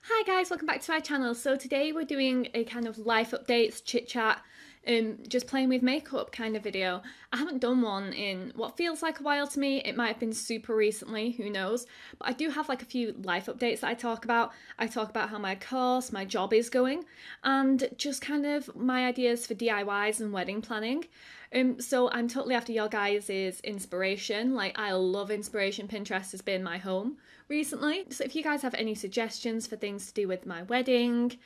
Hi guys, welcome back to my channel. So today we're doing a kind of life updates, chit chat, just playing with makeup kind of video. I haven't done one in what feels like a while to me. It might have been super recently, who knows. But I do have like a few life updates that I talk about. I talk about how my course, my job is going, and just kind of my ideas for DIYs and wedding planning. So I'm totally after your guys' inspiration. Like, I love inspiration. Pinterest has been my home recently. So if you guys have any suggestions for things to do with my wedding,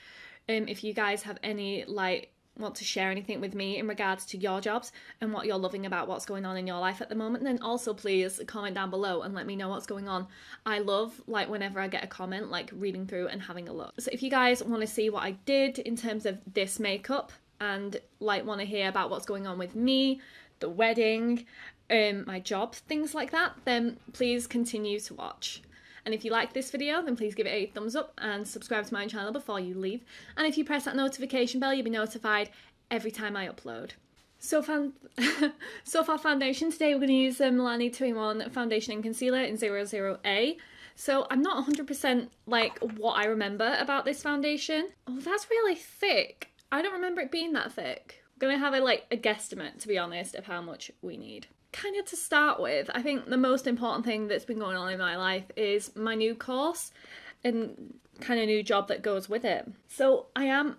if you guys have any, like, want to share anything with me in regards to your jobs and what you're loving about what's going on in your life at the moment, then also please comment down below and let me know what's going on. I love, like, whenever I get a comment, like, reading through and having a look. So if you guys want to see what I did in terms of this makeup and, like, want to hear about what's going on with me, the wedding, my job, things like that, then please continue to watch. And if you like this video, then please give it a thumbs up and subscribe to my channel before you leave. And if you press that notification bell, you'll be notified every time I upload. So far foundation, today we're going to use the Milani 2-in-1 foundation and concealer in 00A. So I'm not 100% like what I remember about this foundation. Oh, that's really thick. I don't remember it being that thick. I'm going to have a guesstimate, to be honest, of how much we need. Kind of to start with, I think the most important thing that's been going on in my life is my new course and kind of new job that goes with it. So I am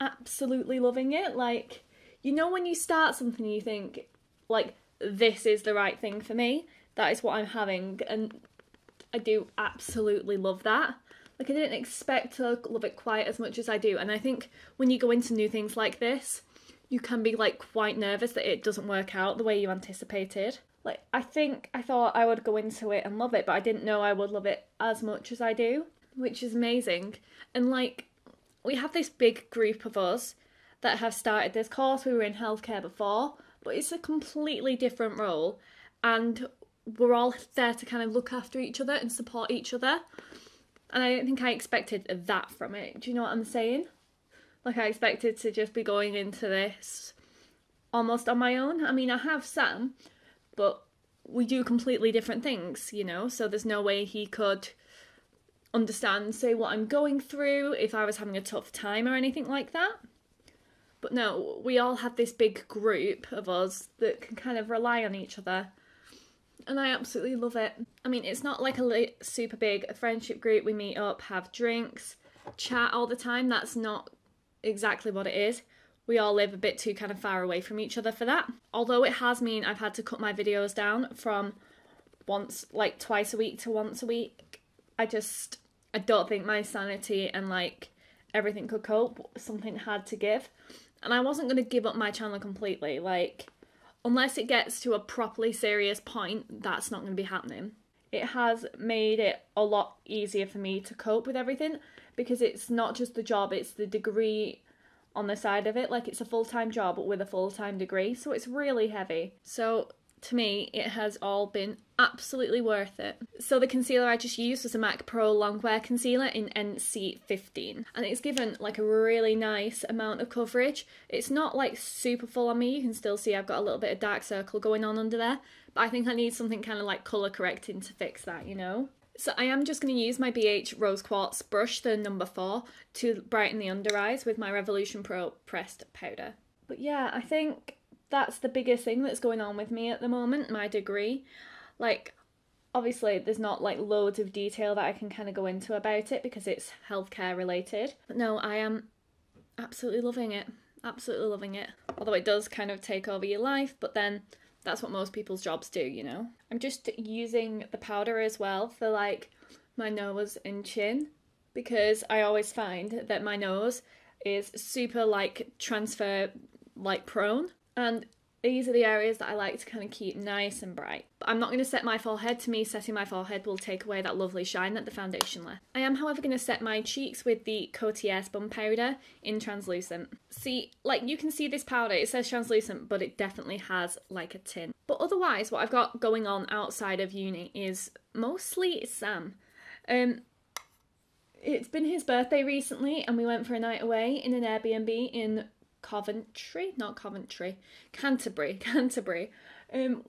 absolutely loving it. Like, you know when you start something you think, like, this is the right thing for me? That is what I'm having, and I do absolutely love that. Like, I didn't expect to love it quite as much as I do, and I think when you go into new things like this, you can be, like, quite nervous that it doesn't work out the way you anticipated. Like, I thought I would go into it and love it, but I didn't know I would love it as much as I do, which is amazing. And, like, we have this big group of us that have started this course. We were in healthcare before, but it's a completely different role, and we're all there to kind of look after each other and support each other. And I don't think I expected that from it. Do you know what I'm saying? Like, I expected to just be going into this almost on my own. I mean, I have Sam, but we do completely different things, you know? So there's no way he could understand, say, what I'm going through if I was having a tough time or anything like that. But no, we all have this big group of us that can kind of rely on each other. And I absolutely love it. I mean, it's not like a super big friendship group. We meet up, have drinks, chat all the time. That's not exactly what it is. We all live a bit too kind of far away from each other for that. Although it has meant I've had to cut my videos down from twice a week to once a week. I don't think my sanity and, like, everything could cope. Something had to give. And I wasn't going to give up my channel completely. Like, unless it gets to a properly serious point, that's not going to be happening. It has made it a lot easier for me to cope with everything, because it's not just the job, it's the degree on the side of it. Like, it's a full-time job with a full-time degree, so it's really heavy. So to me, it has all been absolutely worth it. So the concealer I just used was a MAC Pro Longwear Concealer in NC15. And it's given, like, a really nice amount of coverage. It's not, like, super full on me. You can still see I've got a little bit of dark circle going on under there. But I think I need something kind of, like, colour correcting to fix that, you know? So I am just going to use my BH Rose Quartz brush, the number 4, to brighten the under eyes with my Revolution Pro pressed powder. But yeah, I think that's the biggest thing that's going on with me at the moment, my degree. Like, obviously there's not, like, loads of detail that I can kind of go into about it because it's healthcare related. But no, I am absolutely loving it. Absolutely loving it. Although it does kind of take over your life, but then that's what most people's jobs do, you know? I'm just using the powder as well for, like, my nose and chin, because I always find that my nose is super, like, transfer, like, prone. And these are the areas that I like to kind of keep nice and bright. But I'm not going to set my forehead. To me, setting my forehead will take away that lovely shine that the foundation left. I am, however, going to set my cheeks with the Coty Bum Powder in Translucent. See, like, you can see this powder, it says translucent, but it definitely has, like, a tint. But otherwise, what I've got going on outside of uni is mostly Sam. It's been his birthday recently, and we went for a night away in an Airbnb in Canterbury,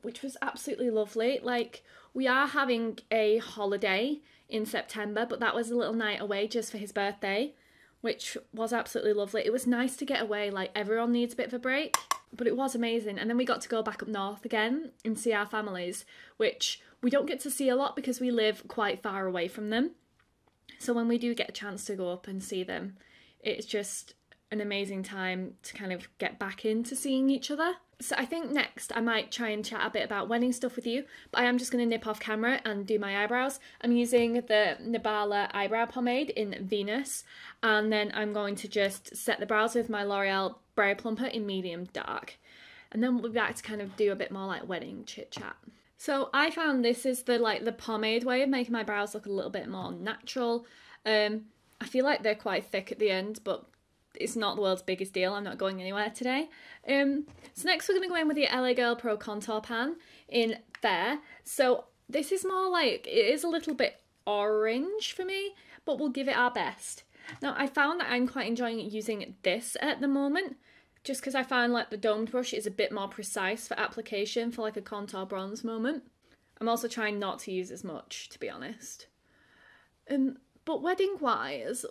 which was absolutely lovely. Like, We are having a holiday in September, but that was a little night away just for his birthday, which was absolutely lovely. It was nice to get away, like everyone needs a bit of a break, but it was amazing. And then we got to go back up north again and see our families, which we don't get to see a lot because we live quite far away from them. So when we do get a chance to go up and see them, it's just an amazing time to kind of get back into seeing each other. So I think next I might try and chat a bit about wedding stuff with you, but I am just going to nip off camera and do my eyebrows. I'm using the Nabala eyebrow pomade in Venus, and then I'm going to just set the brows with my L'Oreal Brow Plumper in medium dark. And then we'll be back to kind of do a bit more like wedding chit chat. So I found this is the pomade way of making my brows look a little bit more natural. I feel like they're quite thick at the end, but it's not the world's biggest deal. I'm not going anywhere today. So next we're going to go in with the LA Girl Pro Contour Pan in Fair. So this is more like, it is a little bit orange for me, but we'll give it our best. Now I found that I'm quite enjoying using this at the moment, just because I find like the domed brush is a bit more precise for application for like a contour bronze moment. I'm also trying not to use as much, to be honest. But wedding-wise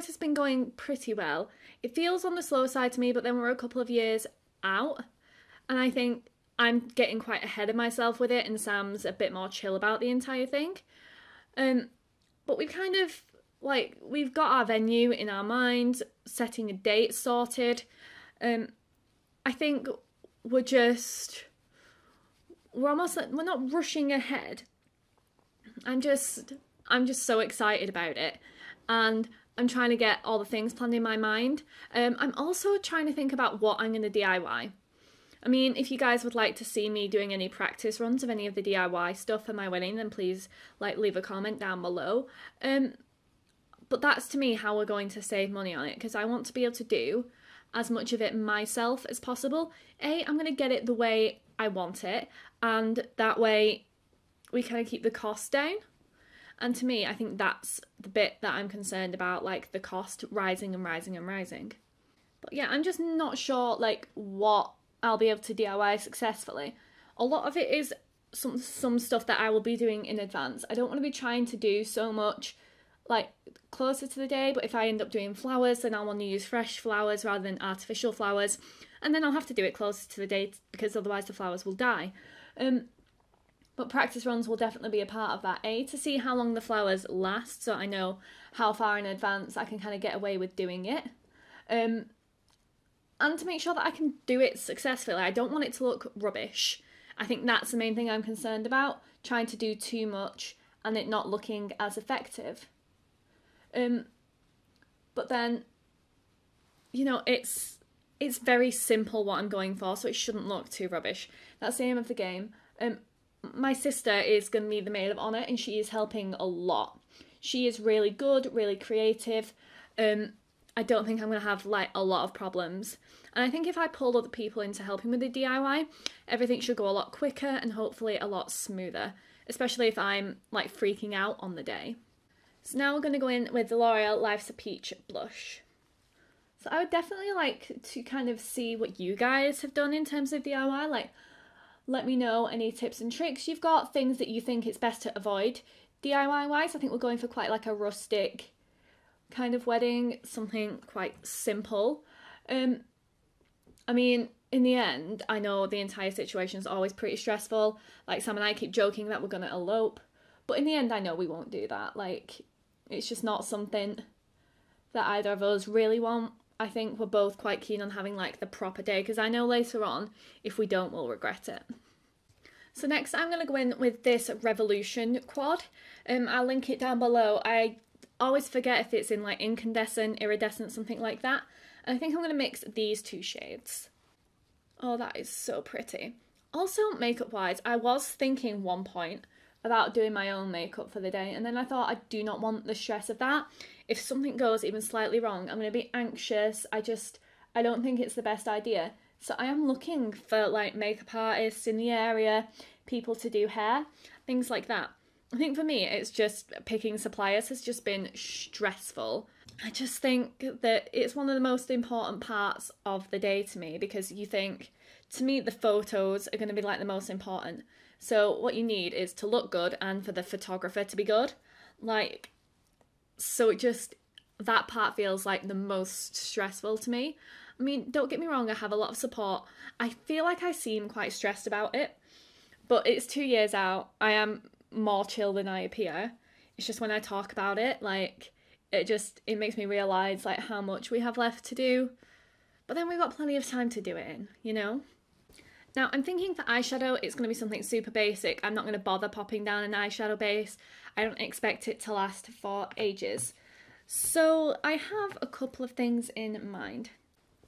has been going pretty well. It feels on the slow side to me, but then we're a couple of years out, and I think I'm getting quite ahead of myself with it, and Sam's a bit more chill about the entire thing. But we've kind of, like, we've got our venue in our mind, setting a date sorted. I think we're almost like, we're not rushing ahead. I'm just so excited about it, and I'm trying to get all the things planned in my mind. I'm also trying to think about what I'm going to DIY. I mean, if you guys would like to see me doing any practice runs of any of the DIY stuff for my wedding, then please like leave a comment down below. But that's to me how we're going to save money on it, because I want to be able to do as much of it myself as possible. I'm going to get it the way I want it, and that way we kind of keep the cost down. And to me, I think that's the bit that I'm concerned about, like the cost rising and rising and rising. But yeah, I'm just not sure like what I'll be able to DIY successfully. A lot of it is some stuff that I will be doing in advance. I don't want to be trying to do so much like closer to the day, but if I end up doing flowers, then I'll want to use fresh flowers rather than artificial flowers, and then I'll have to do it closer to the date because otherwise the flowers will die. But practice runs will definitely be a part of that, to see how long the flowers last, so I know how far in advance I can kind of get away with doing it. And to make sure that I can do it successfully. I don't want it to look rubbish. I think that's the main thing I'm concerned about, trying to do too much and it not looking as effective. But then, you know, it's very simple what I'm going for, so it shouldn't look too rubbish. That's the aim of the game. My sister is going to be the maid of honour, and she is helping a lot. She is really good, really creative. I don't think I'm going to have like a lot of problems. And I think if I pull other people into helping with the DIY, everything should go a lot quicker and hopefully a lot smoother, especially if I'm like freaking out on the day. So now we're going to go in with the L'Oreal Life's a Peach blush. So I would definitely like to kind of see what you guys have done in terms of DIY, like let me know any tips and tricks you've got, things that you think it's best to avoid DIY wise. I think we're going for quite like a rustic kind of wedding, something quite simple. I mean, in the end, I know the entire situation is always pretty stressful. Like Sam and I keep joking that we're going to elope, but in the end I know we won't do that. Like, it's just not something that either of us really want. I think we're both quite keen on having like the proper day, because I know later on, if we don't, we'll regret it. So next I'm going to go in with this Revolution quad. I'll link it down below. I always forget if it's in like incandescent, iridescent, something like that. And I think I'm going to mix these two shades. Oh, that is so pretty. Also, makeup wise, I was thinking one point about doing my own makeup for the day, and then I thought I do not want the stress of that. If something goes even slightly wrong, I'm going to be anxious. I don't think it's the best idea. So I am looking for like makeup artists in the area, people to do hair, things like that. I think for me, it's just picking suppliers has just been stressful. I just think that it's one of the most important parts of the day to me, because you think, to me, the photos are going to be like the most important. So what you need is to look good and for the photographer to be good. Like, so it just, that part feels like the most stressful to me. I mean, don't get me wrong, I have a lot of support. I feel like I seem quite stressed about it, but it's 2 years out. I am more chill than I appear. It's just when I talk about it, like, it makes me realise, like, how much we have left to do. But then we've got plenty of time to do it in, you know? Now, I'm thinking for eyeshadow, it's going to be something super basic. I'm not going to bother popping down an eyeshadow base. I don't expect it to last for ages. So I have a couple of things in mind.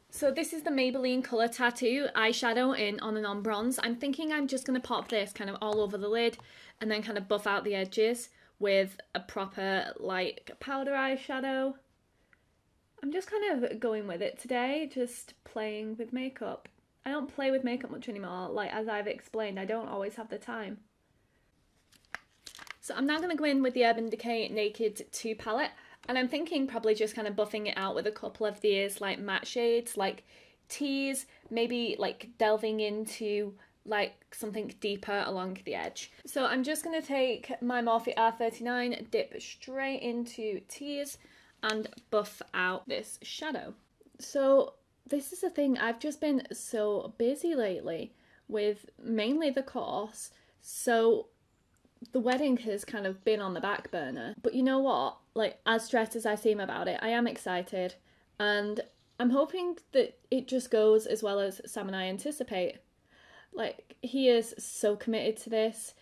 So this is the Maybelline Colour Tattoo eyeshadow in On and On Bronze. I'm thinking I'm just going to pop this kind of all over the lid and then kind of buff out the edges with a proper, like, powder eyeshadow. I'm just kind of going with it today, just playing with makeup. I don't play with makeup much anymore. Like, as I've explained, I don't always have the time. So I'm now going to go in with the Urban Decay Naked 2 palette. And I'm thinking probably just kind of buffing it out with a couple of these like matte shades, like teas, maybe like delving into like something deeper along the edge. So I'm just going to take my Morphe R39, dip straight into teas and buff out this shadow. So this is the thing, I've just been so busy lately with mainly the course, so the wedding has kind of been on the back burner. But you know what? Like, as stressed as I seem about it, I am excited. And I'm hoping that it just goes as well as Sam and I anticipate. Like, he is so committed to this.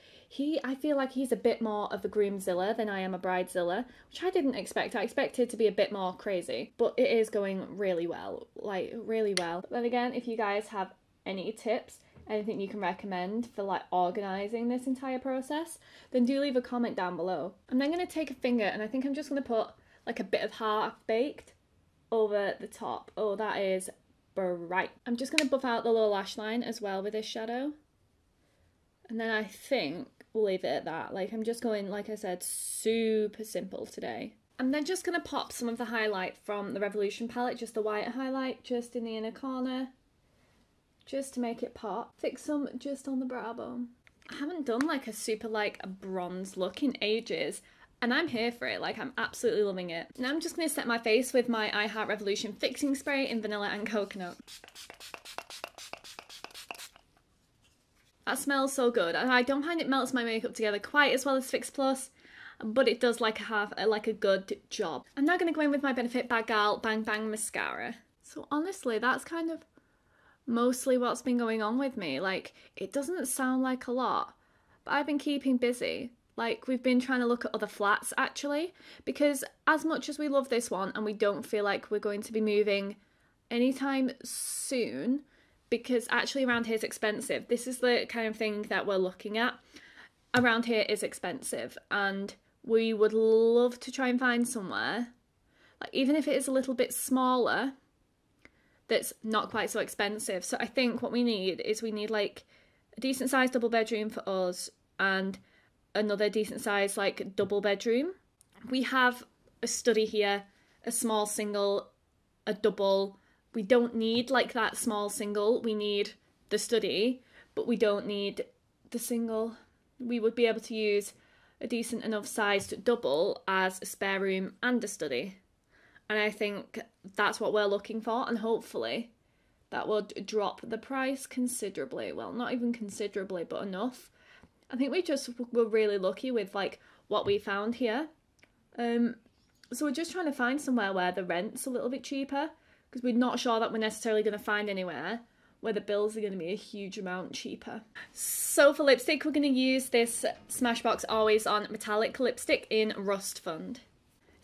I feel like he's a bit more of a groomzilla than I am a bridezilla, which I didn't expect. I expected to be a bit more crazy. But it is going really well. Like, really well. But then again, if you guys have any tips, anything you can recommend for like organising this entire process, then do leave a comment down below. I'm then going to take a finger and I think I'm just going to put like a bit of half baked over the top. Oh, that is bright. I'm just going to buff out the lower lash line as well with this shadow. And then I think we'll leave it at that. Like, I'm just going, like I said, super simple today. I'm then just going to pop some of the highlight from the Revolution palette, just the white highlight, just in the inner corner, just to make it pop. Fix some just on the brow bone. I haven't done like a super like a bronze look in ages, and I'm here for it. Like, I'm absolutely loving it. Now I'm just going to set my face with my I Heart Revolution fixing spray in vanilla and coconut. That smells so good, and I don't find it melts my makeup together quite as well as Fix Plus, but it does like a good job. I'm now going to go in with my Benefit Bad Gal Bang Bang mascara. So honestly, that's kind of mostly what's been going on with me. Like, it doesn't sound like a lot, but I've been keeping busy. Like, we've been trying to look at other flats actually, because as much as we love this one and we don't feel like we're going to be moving anytime soon, because actually around here is expensive. This is the kind of thing that we're looking at. Around here is expensive, and we would love to try and find somewhere, like, even if it is a little bit smaller, that's not quite so expensive. So I think what we need like a decent sized double bedroom for us and another decent sized like double bedroom. We have a study here, a small single, a double. We don't need like that small single. We need the study, but we don't need the single. We would be able to use a decent enough sized double as a spare room and a study. And I think that's what we're looking for, and hopefully that would drop the price considerably. Well, not even considerably, but enough. I think we just were really lucky with like what we found here. So we're just trying to find somewhere where the rent's a little bit cheaper, because we're not sure that we're necessarily going to find anywhere where the bills are going to be a huge amount cheaper. So for lipstick, we're going to use this Smashbox Always On Metallic Lipstick in Rust Fund.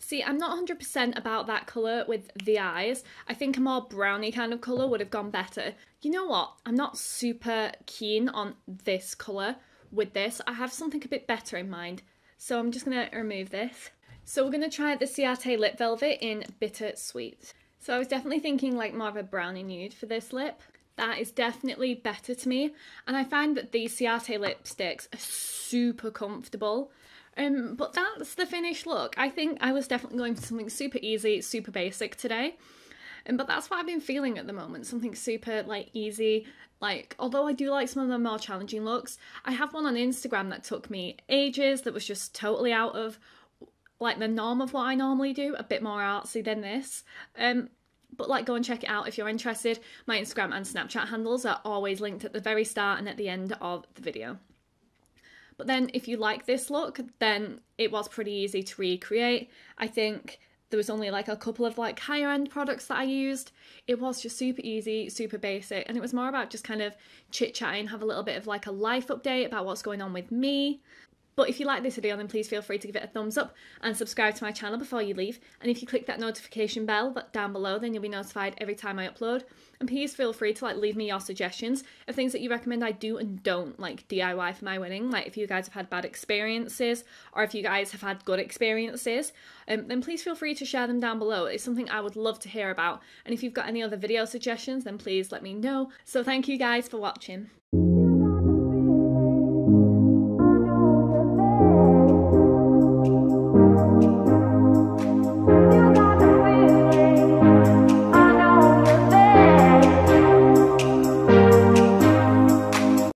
See, I'm not 100% about that colour with the eyes. I think a more browny kind of colour would have gone better. You know what? I'm not super keen on this colour with this. I have something a bit better in mind. So I'm just going to remove this. So we're going to try the Ciate Lip Velvet in Bitter Sweet. So I was definitely thinking like more of a brownie nude for this lip. That is definitely better to me. And I find that these Ciate lipsticks are super comfortable. But that's the finished look. I think I was definitely going for something super easy, super basic today. But that's what I've been feeling at the moment, something super like easy. Like, although I do like some of the more challenging looks, I have one on Instagram that took me ages, that was just totally out of like the norm of what I normally do, a bit more artsy than this. But like, go and check it out if you're interested. My Instagram and Snapchat handles are always linked at the very start and at the end of the video. But then if you like this look, then it was pretty easy to recreate. I think there was only like a couple of like higher end products that I used. It was just super easy, super basic, and it was more about just kind of chit-chatting, have a little bit of like a life update about what's going on with me. But if you like this video, then please feel free to give it a thumbs up and subscribe to my channel before you leave. And if you click that notification bell down below, then you'll be notified every time I upload. And please feel free to like leave me your suggestions of things that you recommend I do and don't like DIY for my wedding. Like if you guys have had bad experiences or if you guys have had good experiences, then please feel free to share them down below. It's something I would love to hear about. And if you've got any other video suggestions, then please let me know. So thank you guys for watching.